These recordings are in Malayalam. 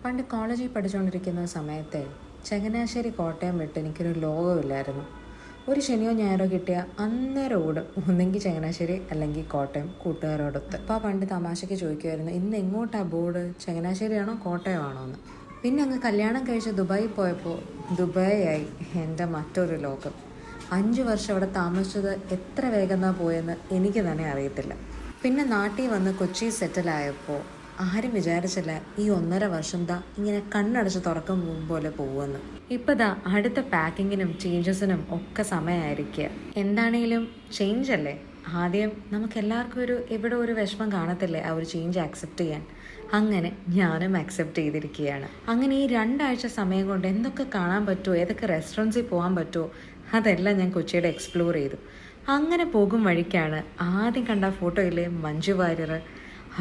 പണ്ട് കോളേജിൽ പഠിച്ചുകൊണ്ടിരിക്കുന്ന സമയത്തെ ചങ്ങനാശ്ശേരി കോട്ടയം വിട്ട് എനിക്കൊരു ലോകമില്ലായിരുന്നു. ഒരു ശനിയോ ഞായറോ കിട്ടിയ അന്നേരം ഓടും, ഒന്നെങ്കിൽ ചങ്ങനാശ്ശേരി അല്ലെങ്കിൽ കോട്ടയം കൂട്ടുകാരോടൊത്ത്. അപ്പോൾ പണ്ട് തമാശയ്ക്ക് ചോദിക്കുമായിരുന്നു, ഇന്ന് എങ്ങോട്ടാണ് ബോർഡ്, ചങ്ങനാശ്ശേരിയാണോ കോട്ടയമാണോ എന്ന്. പിന്നെ അങ്ങ് കല്യാണം കഴിച്ച് ദുബായിൽ പോയപ്പോൾ ദുബായ് ആയി എൻ്റെ മറ്റൊരു ലോകം. 5 വർഷം അവിടെ താമസിച്ചത് എത്ര വേഗമെന്നാണ് പോയെന്ന് എനിക്ക് തന്നെ അറിയത്തില്ല. പിന്നെ നാട്ടിൽ വന്ന് കൊച്ചി സെറ്റിലായപ്പോൾ ആരും വിചാരിച്ചില്ല ഈ 1.5 വർഷം ഇങ്ങനെ കണ്ണടച്ച് തുറക്കം പോലെ പോകുമെന്ന്. ഇപ്പം അടുത്ത പാക്കിങ്ങിനും ചേഞ്ചസിനും ഒക്കെ സമയമായിരിക്കുക. എന്താണെങ്കിലും ചേഞ്ച് അല്ലേ. ആദ്യം നമുക്ക് എല്ലാവർക്കും എവിടെ ഒരു വിഷമം കാണത്തില്ലേ ആ ഒരു ചേഞ്ച് ആക്സെപ്റ്റ് ചെയ്യാൻ. അങ്ങനെ ഞാനും ആക്സെപ്റ്റ് ചെയ്തിരിക്കുകയാണ്. അങ്ങനെ ഈ 2 ആഴ്ച സമയം കൊണ്ട് എന്തൊക്കെ കാണാൻ പറ്റുമോ, ഏതൊക്കെ റെസ്റ്റോറൻറ്റ്സിൽ പോകാൻ പറ്റുമോ, അതെല്ലാം ഞാൻ കൊച്ചിയുടെ എക്സ്പ്ലോർ ചെയ്തു. അങ്ങനെ പോകും വഴിക്കാണ് ആദ്യം കണ്ട ഫോട്ടോയിലെ മഞ്ജു വാര്യർ.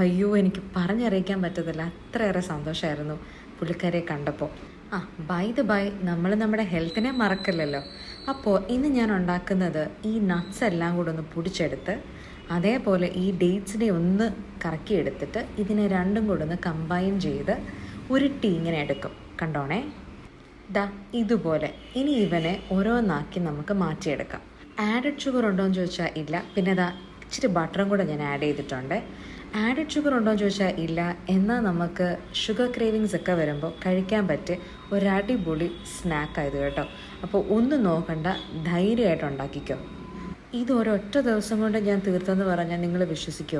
അയ്യോ, എനിക്ക് പറഞ്ഞറിയിക്കാൻ പറ്റത്തില്ല, അത്രയേറെ സന്തോഷമായിരുന്നു പുള്ളിക്കാരെ കണ്ടപ്പോൾ. ബൈ നമ്മൾ നമ്മുടെ ഹെൽത്തിനെ മറക്കില്ലല്ലോ. അപ്പോൾ ഇന്ന് ഞാൻ ഉണ്ടാക്കുന്നത് ഈ നട്ട്സ് എല്ലാം കൂടെ ഒന്ന് പൊടിച്ചെടുത്ത് അതേപോലെ ഈ ഡേറ്റ്സിനെ ഒന്ന് കറക്കിയെടുത്തിട്ട് ഇതിനെ രണ്ടും കൂടെ ഒന്ന് കമ്പൈൻ ചെയ്ത് ഉരുട്ടി ഇങ്ങനെ എടുക്കും. കണ്ടോണേ, ഇതുപോലെ. ഇനി ഇവനെ ഓരോന്നാക്കി നമുക്ക് മാറ്റിയെടുക്കാം. ആഡഡ് ഷുഗർ ഉണ്ടോ എന്ന് ചോദിച്ചാൽ ഇല്ല. പിന്നെ ഇച്ചിരി ബട്ടറും കൂടെ ഞാൻ ആഡ് ചെയ്തിട്ടുണ്ട്. ആഡഡ് ഷുഗർ ഉണ്ടോ എന്ന് ചോദിച്ചാൽ ഇല്ല. എന്നാൽ നമുക്ക് ഷുഗർ ക്രേവിങ്സ് ഒക്കെ വരുമ്പോൾ കഴിക്കാൻ പറ്റിയ ഒരു അടിപൊളി സ്നാക്കായത് കേട്ടോ. അപ്പോൾ ഒന്നും നോക്കണ്ട, ധൈര്യമായിട്ട് ഉണ്ടാക്കിക്കോ. ഇത് ഒരൊറ്റ ദിവസം കൊണ്ട് ഞാൻ തീർത്തെന്ന് പറഞ്ഞാൽ നിങ്ങൾ വിശ്വസിക്കുമോ?